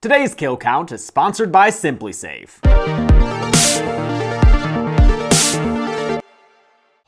Today's Kill Count is sponsored by SimpliSafe.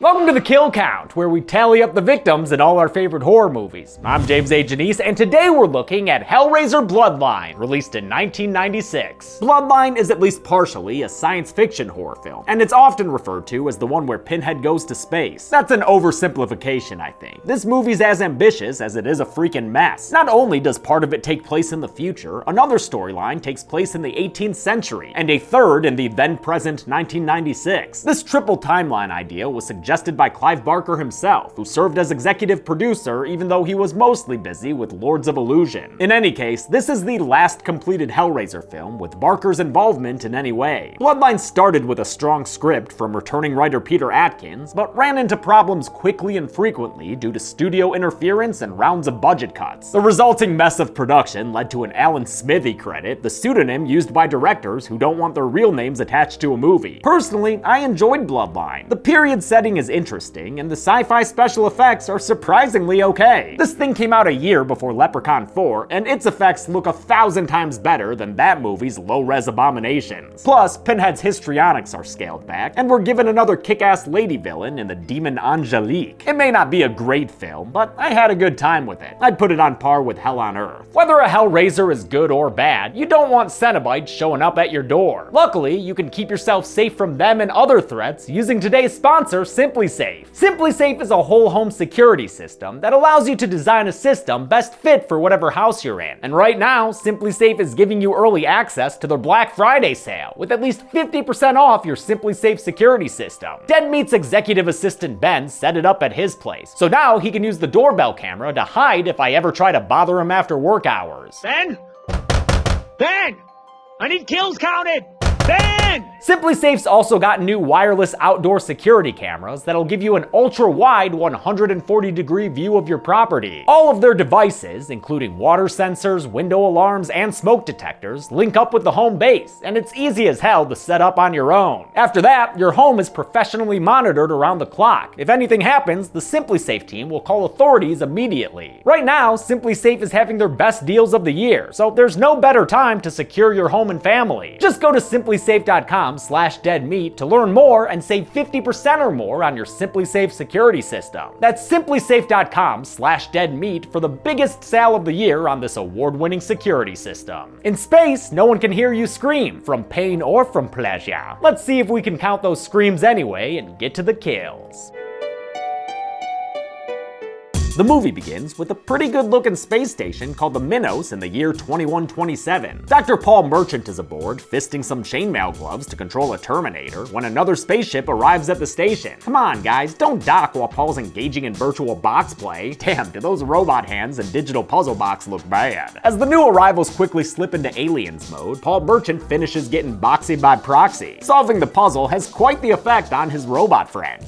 Welcome to the Kill Count, where we tally up the victims in all our favorite horror movies. I'm James A. Janice, and today we're looking at Hellraiser Bloodline, released in 1996. Bloodline is at least partially a science fiction horror film, and it's often referred to as the one where Pinhead goes to space. That's an oversimplification, I think. This movie's as ambitious as it is a freaking mess. Not only does part of it take place in the future, another storyline takes place in the 18th century, and a third in the then-present 1996. This triple timeline idea was suggested by Clive Barker himself, who served as executive producer even though he was mostly busy with Lords of Illusion. In any case, this is the last completed Hellraiser film with Barker's involvement in any way. Bloodline started with a strong script from returning writer Peter Atkins, but ran into problems quickly and frequently due to studio interference and rounds of budget cuts. The resulting mess of production led to an Alan Smithy credit, the pseudonym used by directors who don't want their real names attached to a movie. Personally, I enjoyed Bloodline. The period setting is interesting, and the sci-fi special effects are surprisingly okay. This thing came out a year before Leprechaun 4, and its effects look 1,000 times better than that movie's low-res abominations. Plus, Pinhead's histrionics are scaled back, and we're given another kick-ass lady villain in the demon Angelique. It may not be a great film, but I had a good time with it. I'd put it on par with Hell on Earth. Whether a Hellraiser is good or bad, you don't want Cenobites showing up at your door. Luckily, you can keep yourself safe from them and other threats using today's sponsor, SimpliSafe. SimpliSafe is a whole home security system that allows you to design a system best fit for whatever house you're in. And right now, SimpliSafe is giving you early access to their Black Friday sale with at least 50% off your SimpliSafe security system. Dead Meat's executive assistant Ben set it up at his place, so now he can use the doorbell camera to hide if I ever try to bother him after work hours. Ben? Ben! I need kills counted! Ben! SimpliSafe's also got new wireless outdoor security cameras that'll give you an ultra-wide 140-degree view of your property. All of their devices, including water sensors, window alarms, and smoke detectors, link up with the home base, and it's easy as hell to set up on your own. After that, your home is professionally monitored around the clock. If anything happens, the SimpliSafe team will call authorities immediately. Right now, SimpliSafe is having their best deals of the year, so there's no better time to secure your home and family. Just go to SimpliSafe.com/deadmeat to learn more and save 50% or more on your SimpliSafe security system. That's SimpliSafe.com/deadmeat for the biggest sale of the year on this award-winning security system. In space, no one can hear you scream, from pain or from pleasure. Let's see if we can count those screams anyway and get to the kills. The movie begins with a pretty good-looking space station called the Minos in the year 2127. Dr. Paul Merchant is aboard, fisting some chainmail gloves to control a Terminator, when another spaceship arrives at the station. Come on, guys, don't dock while Paul's engaging in virtual box play. Damn, do those robot hands and digital puzzle box look bad. As the new arrivals quickly slip into aliens mode, Paul Merchant finishes getting boxy by proxy. Solving the puzzle has quite the effect on his robot friend.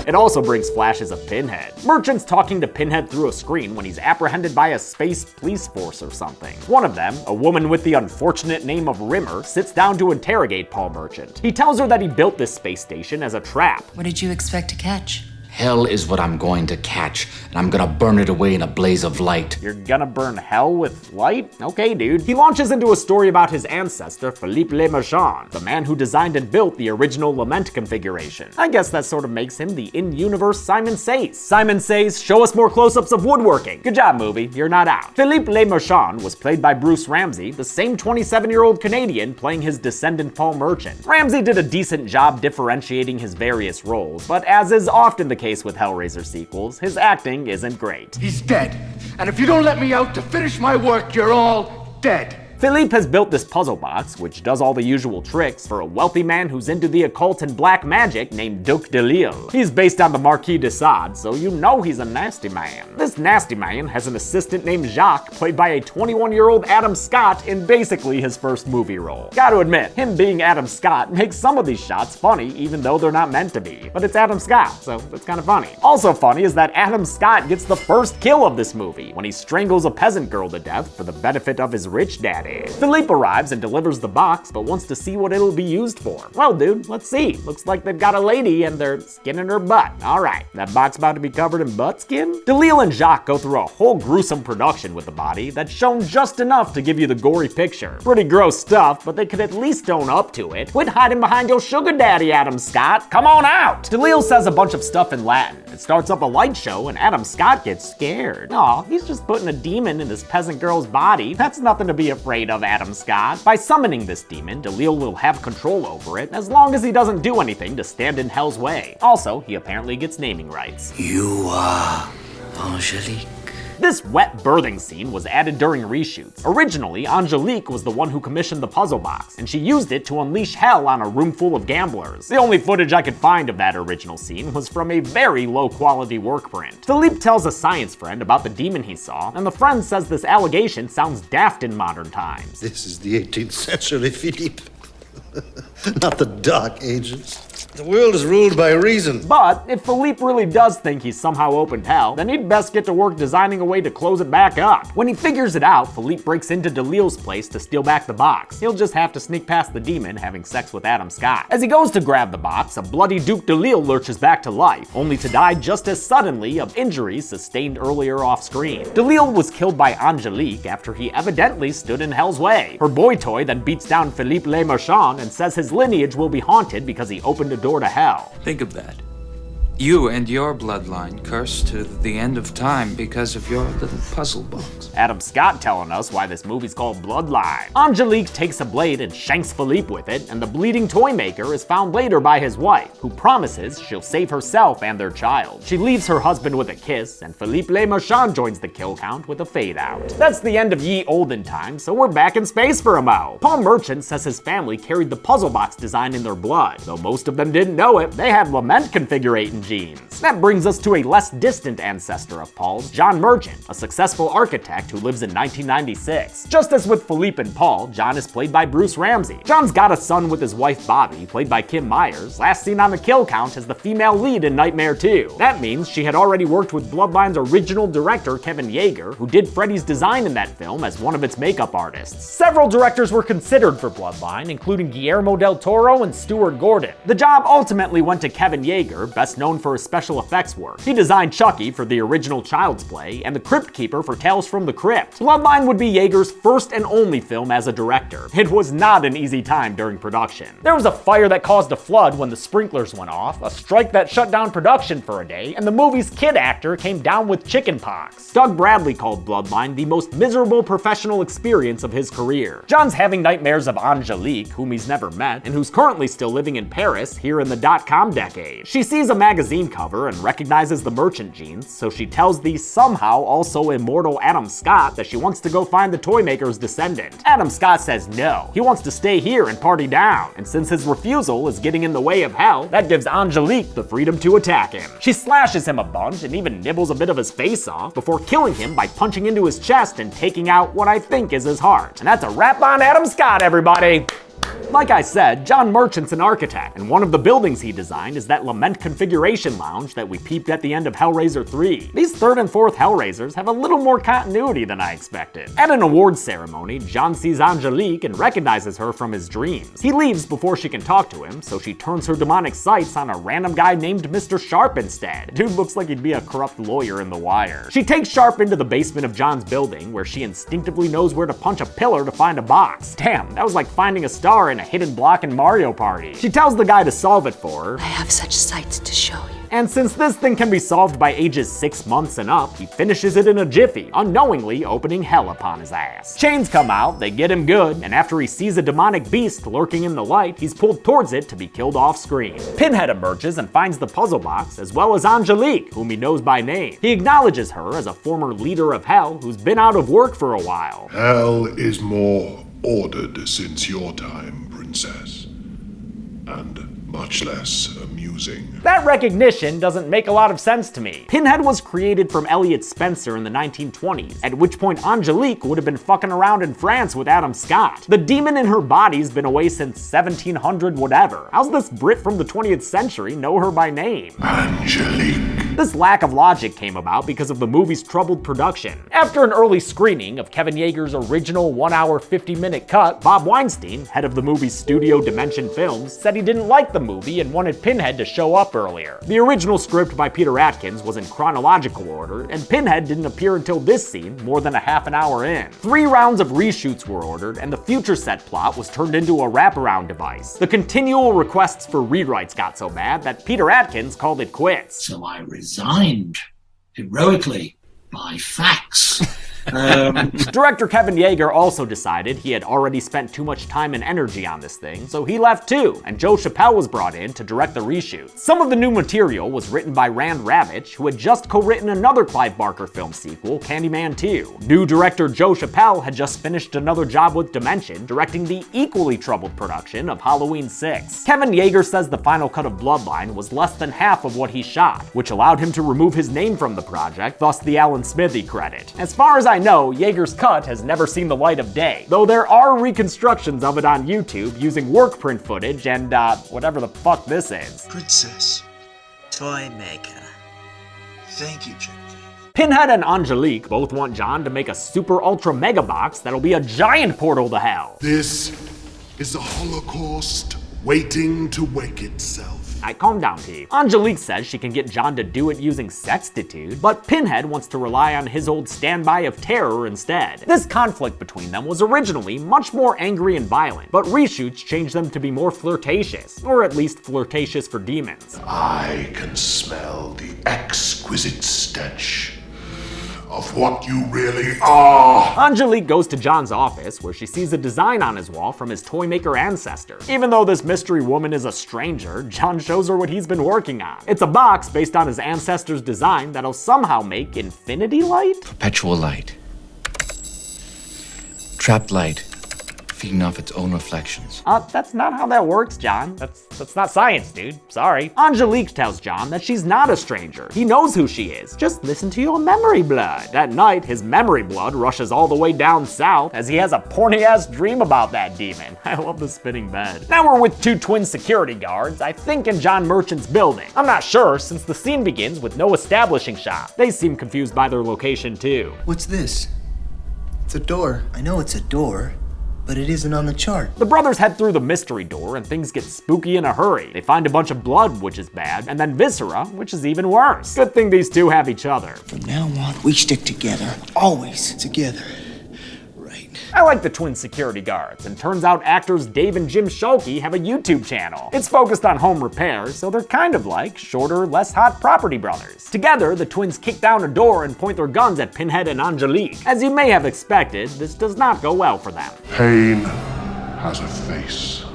It also brings flashes of Pinhead. Merchant's talking to Pinhead through a screen when he's apprehended by a space police force or something. One of them, a woman with the unfortunate name of Rimmer, sits down to interrogate Paul Merchant. He tells her that he built this space station as a trap. What did you expect to catch? Hell is what I'm going to catch, and I'm gonna burn it away in a blaze of light. You're gonna burn hell with light? Okay, dude. He launches into a story about his ancestor, Philippe Le Marchand, the man who designed and built the original Lament configuration. I guess that sort of makes him the in-universe Simon Says. Simon Says, show us more close-ups of woodworking. Good job, movie. You're not out. Philippe Le Marchand was played by Bruce Ramsey, the same 27-year-old Canadian playing his descendant Paul Merchant. Ramsey did a decent job differentiating his various roles, but as is often the case with Hellraiser sequels, his acting isn't great. He's dead, and if you don't let me out to finish my work, you're all dead. Philippe has built this puzzle box, which does all the usual tricks, for a wealthy man who's into the occult and black magic named Duc de Lyon. He's based on the Marquis de Sade, so you know he's a nasty man. This nasty man has an assistant named Jacques, played by a 21-year-old Adam Scott in basically his first movie role. Gotta admit, him being Adam Scott makes some of these shots funny, even though they're not meant to be. But it's Adam Scott, so it's kind of funny. Also funny is that Adam Scott gets the first kill of this movie, when he strangles a peasant girl to death for the benefit of his rich daddy. body. Philippe arrives and delivers the box, but wants to see what it'll be used for. Well, dude, let's see. Looks like they've got a lady and they're skinning her butt. All right, that box about to be covered in butt skin? Delisle and Jacques go through a whole gruesome production with the body that's shown just enough to give you the gory picture. Pretty gross stuff, but they could at least own up to it. Quit hiding behind your sugar daddy, Adam Scott. Come on out! Delisle says a bunch of stuff in Latin. It starts up a light show and Adam Scott gets scared. Aw, he's just putting a demon in this peasant girl's body. That's nothing to be afraid of, Adam Scott. By summoning this demon, Delisle will have control over it as long as he doesn't do anything to stand in Hell's way. Also, he apparently gets naming rights. You are Angelique. This wet birthing scene was added during reshoots. Originally, Angelique was the one who commissioned the puzzle box, and she used it to unleash hell on a room full of gamblers. The only footage I could find of that original scene was from a very low-quality work print. Philippe tells a science friend about the demon he saw, and the friend says this allegation sounds daft in modern times. This is the 18th century, Philippe. Not the Dark Ages. The world is ruled by reason. But if Philippe really does think he's somehow opened hell, then he'd best get to work designing a way to close it back up. When he figures it out, Philippe breaks into Delisle's place to steal back the box. He'll just have to sneak past the demon having sex with Adam Scott. As he goes to grab the box, a bloody Duke Delisle lurches back to life, only to die just as suddenly of injuries sustained earlier off screen. Delisle was killed by Angelique after he evidently stood in Hell's way. Her boy toy then beats down Philippe Le Marchand and says his lineage will be haunted because he opened a door to hell. Think of that. You and your bloodline cursed to the end of time because of your little puzzle box. Adam Scott telling us why this movie's called Bloodline. Angelique takes a blade and shanks Philippe with it, and the bleeding toy maker is found later by his wife, who promises she'll save herself and their child. She leaves her husband with a kiss, and Philippe Le Marchand joins the kill count with a fade out. That's the end of ye olden times, so we're back in space for a mo. Paul Merchant says his family carried the puzzle box design in their blood. Though most of them didn't know it, they had lament configurating genes. That brings us to a less distant ancestor of Paul's, John Merchant, a successful architect who lives in 1996. Just as with Philippe and Paul, John is played by Bruce Ramsey. John's got a son with his wife Bobby, played by Kim Myers, last seen on the kill count as the female lead in Nightmare 2. That means she had already worked with Bloodline's original director Kevin Yeager, who did Freddy's design in that film as one of its makeup artists. Several directors were considered for Bloodline, including Guillermo del Toro and Stuart Gordon. The job ultimately went to Kevin Yeager, best known for his special effects work. He designed Chucky for the original Child's Play and the Crypt Keeper for Tales from the Crypt. Bloodline would be Yeager's first and only film as a director. It was not an easy time during production. There was a fire that caused a flood when the sprinklers went off, a strike that shut down production for a day, and the movie's kid actor came down with chickenpox. Doug Bradley called Bloodline the most miserable professional experience of his career. John's having nightmares of Angelique, whom he's never met, and who's currently still living in Paris here in the .com decade. She sees a magazine cover and recognizes the Merchant genes, so she tells the somehow also immortal Adam Scott that she wants to go find the toy maker's descendant. Adam Scott says no, he wants to stay here and party down, and since his refusal is getting in the way of hell, that gives Angelique the freedom to attack him. She slashes him a bunch and even nibbles a bit of his face off before killing him by punching into his chest and taking out what I think is his heart. And that's a wrap on Adam Scott, everybody! Like I said, John Merchant's an architect, and one of the buildings he designed is that lament configuration lounge that we peeped at the end of Hellraiser 3. These third and fourth Hellraisers have a little more continuity than I expected. At an awards ceremony, John sees Angelique and recognizes her from his dreams. He leaves before she can talk to him, so she turns her demonic sights on a random guy named Mr. Sharp instead. Dude looks like he'd be a corrupt lawyer in The Wire. She takes Sharp into the basement of John's building, where she instinctively knows where to punch a pillar to find a box. Damn, that was like finding a star in a hidden block in Mario Party. She tells the guy to solve it for her. I have such sights to show you. And since this thing can be solved by ages 6 months and up, he finishes it in a jiffy, unknowingly opening hell upon his ass. Chains come out, they get him good, and after he sees a demonic beast lurking in the light, he's pulled towards it to be killed off screen. Pinhead emerges and finds the puzzle box, as well as Angelique, whom he knows by name. He acknowledges her as a former leader of Hell who's been out of work for a while. Hell is more ordered since your time, Princess, and much less amusing. That recognition doesn't make a lot of sense to me. Pinhead was created from Elliot Spencer in the 1920s, at which point Angelique would have been fucking around in France with Adam Scott. The demon in her body's been away since 1700 whatever. How's this Brit from the 20th century know her by name? Angelique. This lack of logic came about because of the movie's troubled production. After an early screening of Kevin Yeager's original 1 hour 50-minute cut, Bob Weinstein, head of the movie's studio Dimension Films, said he didn't like the movie and wanted Pinhead to show up earlier. The original script by Peter Atkins was in chronological order, and Pinhead didn't appear until this scene more than a half an hour in. 3 rounds of reshoots were ordered, and the future set plot was turned into a wraparound device. The continual requests for rewrites got so bad that Peter Atkins called it quits. So I resigned, heroically, by fax. Director Kevin Yeager also decided he had already spent too much time and energy on this thing, so he left too, and Joe Chappelle was brought in to direct the reshoots. Some of the new material was written by Rand Ravitch, who had just co-written another Clive Barker film sequel, Candyman 2. New director Joe Chappelle had just finished another job with Dimension, directing the equally troubled production of Halloween 6. Kevin Yeager says the final cut of Bloodline was less than half of what he shot, which allowed him to remove his name from the project, thus the Alan Smithy credit. As far as I know, Yeager's cut has never seen the light of day, though there are reconstructions of it on YouTube using work print footage and, whatever the fuck this is. Princess, toy maker. Thank you, Jackie. Pinhead and Angelique both want John to make a super ultra mega box that'll be a giant portal to hell. This is a Holocaust waiting to wake itself. Calm down, T. Angelique says she can get John to do it using sextitude, but Pinhead wants to rely on his old standby of terror instead. This conflict between them was originally much more angry and violent, but reshoots changed them to be more flirtatious, or at least flirtatious for demons. I can smell the exquisite stench of what you really are. Angelique goes to John's office, where she sees a design on his wall from his toymaker ancestor. Even though this mystery woman is a stranger, John shows her what he's been working on. It's a box based on his ancestor's design that'll somehow make infinity light? Perpetual light. Trapped light. Feeding off its own reflections. That's not how that works, John. That's not science, dude. Sorry. Angelique tells John that she's not a stranger. He knows who she is. Just listen to your memory blood. At night, his memory blood rushes all the way down south as he has a porny-ass dream about that demon. I love the spinning bed. Now we're with 2 twin security guards, I think in John Merchant's building. I'm not sure, since the scene begins with no establishing shot. They seem confused by their location, too. What's this? It's a door. I know it's a door, but it isn't on the chart. The brothers head through the mystery door and things get spooky in a hurry. They find a bunch of blood, which is bad, and then viscera, which is even worse. Good thing these two have each other. From now on, we stick together. Always together. I like the twin security guards, and turns out actors Dave and Jim Schulte have a YouTube channel. It's focused on home repairs, so they're kind of like shorter, less hot property brothers. Together, the twins kick down a door and point their guns at Pinhead and Angelique. As you may have expected, this does not go well for them. Pain has a face.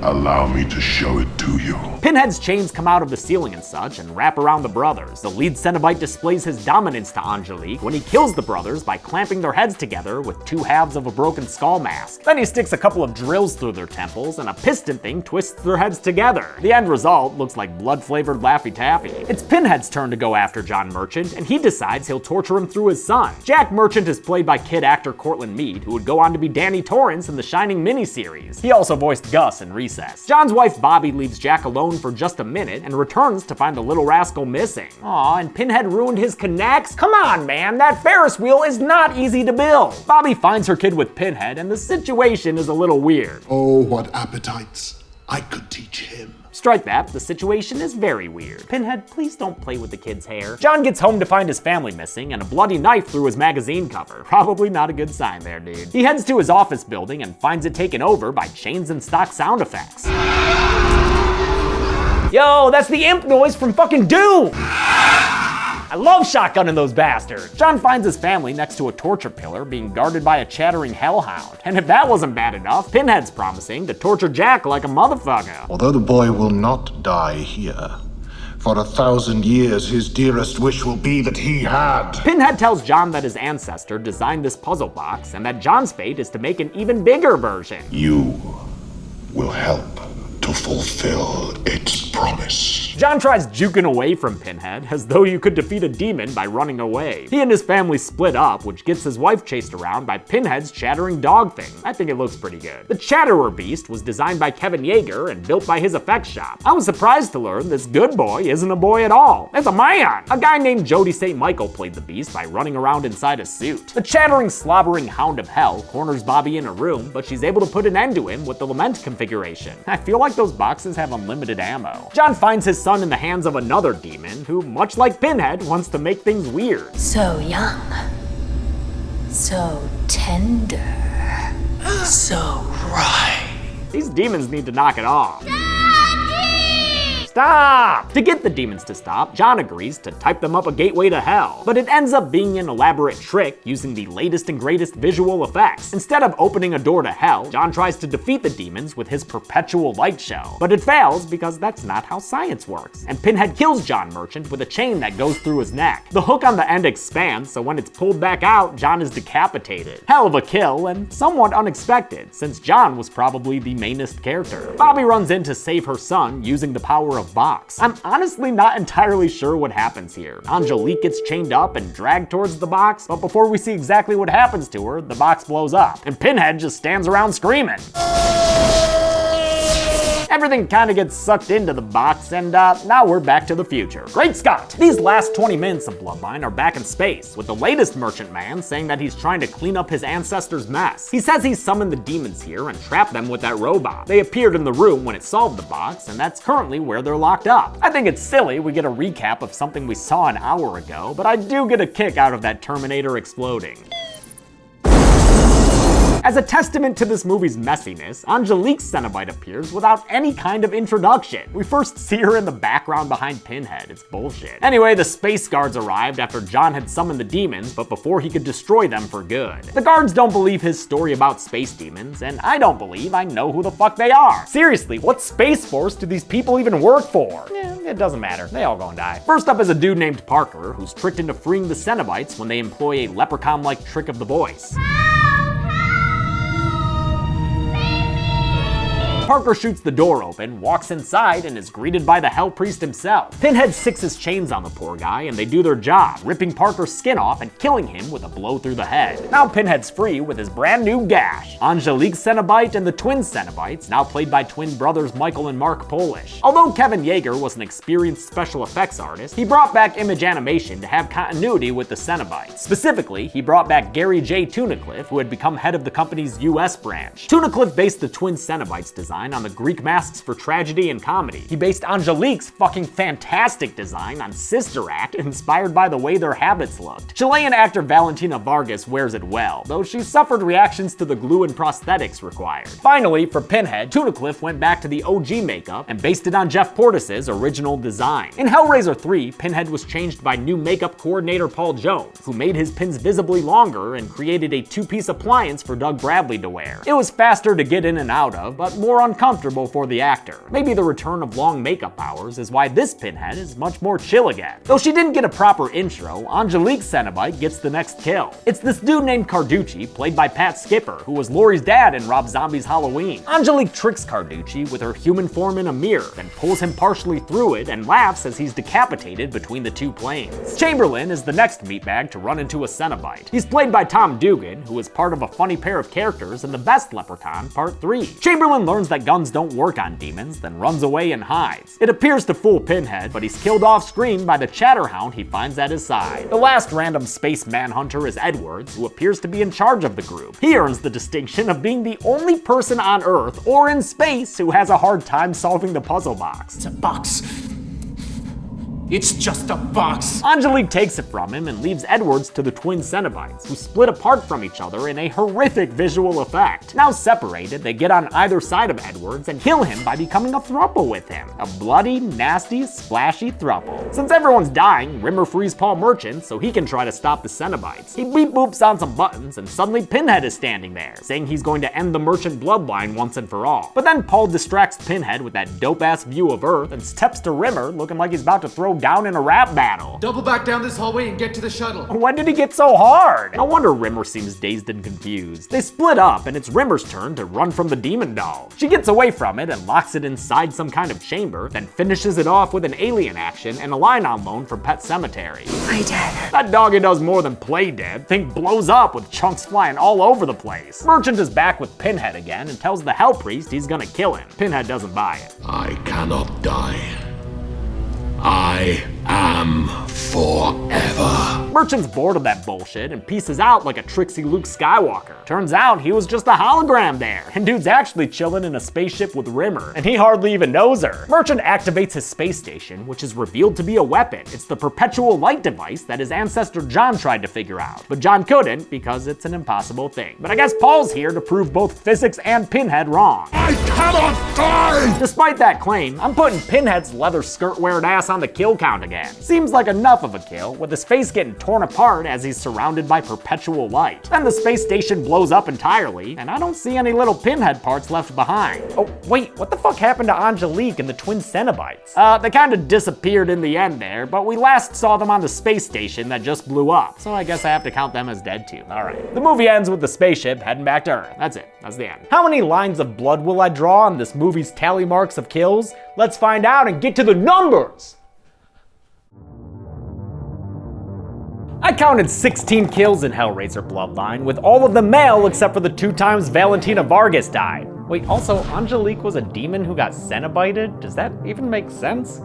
Allow me to show it to you. Pinhead's chains come out of the ceiling and such and wrap around the brothers. The lead Cenobite displays his dominance to Angelique when he kills the brothers by clamping their heads together with 2 halves of a broken skull mask. Then he sticks a couple of drills through their temples and a piston thing twists their heads together. The end result looks like blood-flavored Laffy Taffy. It's Pinhead's turn to go after John Merchant, and he decides he'll torture him through his son. Jack Merchant is played by kid actor Cortland Meade, who would go on to be Danny Torrance in the Shining miniseries. He also voiced Gus in Recess. John's wife Bobby leaves Jack alone for just a minute and returns to find the little rascal missing. Aw, and Pinhead ruined his connects? Come on, man, that Ferris wheel is not easy to build. Bobby finds her kid with Pinhead, and the situation is a little weird. Oh, what appetites I could teach him. Strike that, the situation is very weird. Pinhead, please don't play with the kid's hair. John gets home to find his family missing and a bloody knife through his magazine cover. Probably not a good sign there, dude. He heads to his office building and finds it taken over by chains and stock sound effects. Yo, that's the imp noise from fucking Doom! I love shotgunning those bastards. John finds his family next to a torture pillar being guarded by a chattering hellhound. And if that wasn't bad enough, Pinhead's promising to torture Jack like a motherfucker. Although the boy will not die here, for 1,000 years his dearest wish will be that he had. Pinhead tells John that his ancestor designed this puzzle box and that John's fate is to make an even bigger version. You will help to fulfill its promise. John tries juking away from Pinhead, as though you could defeat a demon by running away. He and his family split up, which gets his wife chased around by Pinhead's chattering dog thing. I think it looks pretty good. The Chatterer Beast was designed by Kevin Yeager and built by his effects shop. I was surprised to learn this good boy isn't a boy at all. It's a man! A guy named Jody St. Michael played the Beast by running around inside a suit. The chattering, slobbering hound of hell corners Bobby in a room, but she's able to put an end to him with the Lament configuration. I feel like those boxes have unlimited ammo. John finds his son in the hands of another demon who, much like Pinhead, wants to make things weird. So young. So tender. So right. These demons need to knock it off. Stop! To get the demons to stop, John agrees to type them up a gateway to hell, but it ends up being an elaborate trick using the latest and greatest visual effects. Instead of opening a door to hell, John tries to defeat the demons with his perpetual light show, but it fails because that's not how science works, and Pinhead kills John Merchant with a chain that goes through his neck. The hook on the end expands, so when it's pulled back out, John is decapitated. Hell of a kill, and somewhat unexpected, since John was probably the mainest character. Bobby runs in to save her son using the power of box. I'm honestly not entirely sure what happens here. Angelique gets chained up and dragged towards the box, but before we see exactly what happens to her, the box blows up, and Pinhead just stands around screaming. Everything kind of gets sucked into the box, and now we're back to the future. Great Scott! These last 20 minutes of Bloodline are back in space, with the latest merchant man saying that he's trying to clean up his ancestors' mess. He says he summoned the demons here and trapped them with that robot. They appeared in the room when it solved the box, and that's currently where they're locked up. I think it's silly we get a recap of something we saw an hour ago, but I do get a kick out of that Terminator exploding. As a testament to this movie's messiness, Angelique's Cenobite appears without any kind of introduction. We first see her in the background behind Pinhead. It's bullshit. Anyway, the space guards arrived after John had summoned the demons, but before he could destroy them for good. The guards don't believe his story about space demons, and I don't believe I know who the fuck they are. Seriously, what space force do these people even work for? It doesn't matter. They all gonna die. First up is a dude named Parker, who's tricked into freeing the Cenobites when they employ a leprechaun-like trick of the voice. Parker shoots the door open, walks inside, and is greeted by the Hell Priest himself. Pinhead sixes chains on the poor guy, and they do their job, ripping Parker's skin off and killing him with a blow through the head. Now Pinhead's free with his brand new gash. Angelique's Cenobite and the twin Cenobites, now played by twin brothers Michael and Mark Polish. Although Kevin Yeager was an experienced special effects artist, he brought back image animation to have continuity with the Cenobites. Specifically, he brought back Gary J. Tunnicliffe, who had become head of the company's US branch. Tunnicliffe based the twin Cenobites design on the Greek masks for tragedy and comedy. He based Angelique's fucking fantastic design on Sister Act, inspired by the way their habits looked. Chilean actor Valentina Vargas wears it well, though she suffered reactions to the glue and prosthetics required. Finally, for Pinhead, Tunnicliffe went back to the OG makeup and based it on Jeff Portis's original design. In Hellraiser 3, Pinhead was changed by new makeup coordinator Paul Jones, who made his pins visibly longer and created a two-piece appliance for Doug Bradley to wear. It was faster to get in and out of, but more uncomfortable for the actor. Maybe the return of long makeup hours is why this Pinhead is much more chill again. Though she didn't get a proper intro, Angelique's Cenobite gets the next kill. It's this dude named Carducci, played by Pat Skipper, who was Laurie's dad in Rob Zombie's Halloween. Angelique tricks Carducci with her human form in a mirror, then pulls him partially through it and laughs as he's decapitated between the two planes. Chamberlain is the next meatbag to run into a Cenobite. He's played by Tom Dugan, who is part of a funny pair of characters in The Best Leprechaun Part 3. Chamberlain learns that guns don't work on demons, then runs away and hides. It appears to fool Pinhead, but he's killed off screen by the Chatterhound he finds at his side. The last random space manhunter is Edwards, who appears to be in charge of the group. He earns the distinction of being the only person on Earth or in space who has a hard time solving the puzzle box. It's a box. It's just a box. Angelique takes it from him and leaves Edwards to the twin Cenobites, who split apart from each other in a horrific visual effect. Now separated, they get on either side of Edwards and kill him by becoming a throuple with him. A bloody, nasty, splashy throuple. Since everyone's dying, Rimmer frees Paul Merchant so he can try to stop the Cenobites. He beep boops on some buttons and suddenly Pinhead is standing there, saying he's going to end the Merchant bloodline once and for all. But then Paul distracts Pinhead with that dope-ass view of Earth and steps to Rimmer looking like he's about to throw down in a rap battle. Double back down this hallway and get to the shuttle. When did he get so hard? No wonder Rimmer seems dazed and confused. They split up, and it's Rimmer's turn to run from the demon doll. She gets away from it and locks it inside some kind of chamber, then finishes it off with an alien action and a line on loan from Pet Cemetery. Play dead. That doggy does more than play dead. Thing blows up with chunks flying all over the place. Merchant is back with Pinhead again and tells the Hell Priest he's gonna kill him. Pinhead doesn't buy it. I cannot die. I am forever. Merchant's bored of that bullshit and pieces out like a tricksy Luke Skywalker. Turns out he was just a hologram there, and dude's actually chilling in a spaceship with Rimmer, and he hardly even knows her. Merchant activates his space station, which is revealed to be a weapon. It's the perpetual light device that his ancestor John tried to figure out, but John couldn't because it's an impossible thing. But I guess Paul's here to prove both physics and Pinhead wrong. I cannot die! Despite that claim, I'm putting Pinhead's leather skirt-wearing ass on the kill count again. Seems like enough of a kill, with his face getting torn apart as he's surrounded by perpetual light. Then the space station blows up entirely, and I don't see any little Pinhead parts left behind. Oh, wait, what the fuck happened to Angelique and the twin Cenobites? They kinda disappeared in the end there, but we last saw them on the space station that just blew up, so I guess I have to count them as dead too. Alright. The movie ends with the spaceship heading back to Earth. That's it. That's the end. How many lines of blood will I draw on this movie's tally marks of kills? Let's find out and get to the numbers! I counted 16 kills in Hellraiser Bloodline, with all of them male except for the 2 times Valentina Vargas died. Wait, also, Angelique was a demon who got Cenobited? Does that even make sense?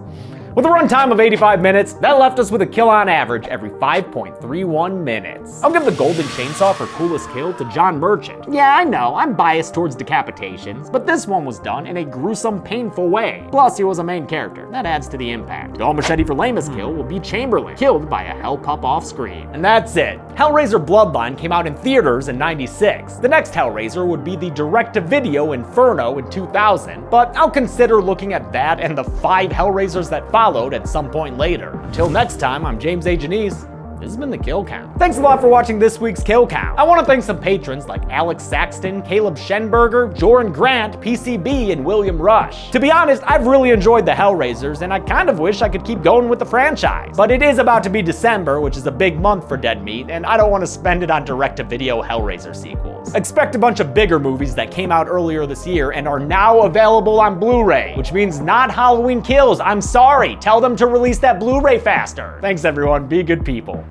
With a runtime of 85 minutes, that left us with a kill on average every 5.31 minutes. I'll give the Golden Chainsaw for coolest kill to John Merchant. Yeah, I know, I'm biased towards decapitations, but this one was done in a gruesome, painful way. Plus, he was a main character. That adds to the impact. The All Machete for lamest kill will be Chamberlain, killed by a Hell Pup off screen. And that's it. Hellraiser Bloodline came out in theaters in '96. The next Hellraiser would be the direct-to-video Inferno in 2000, but I'll consider looking at that and the 5 Hellraisers that followed at some point later. Until next time, I'm James A. Janice. This has been the Kill Count. Thanks a lot for watching this week's Kill Count. I want to thank some patrons like Alex Saxton, Caleb Schenberger, Joran Grant, PCB, and William Rush. To be honest, I've really enjoyed the Hellraisers, and I kind of wish I could keep going with the franchise. But it is about to be December, which is a big month for Dead Meat, and I don't want to spend it on direct-to-video Hellraiser sequels. Expect a bunch of bigger movies that came out earlier this year and are now available on Blu-ray, which means not Halloween Kills. I'm sorry. Tell them to release that Blu-ray faster. Thanks everyone. Be good people.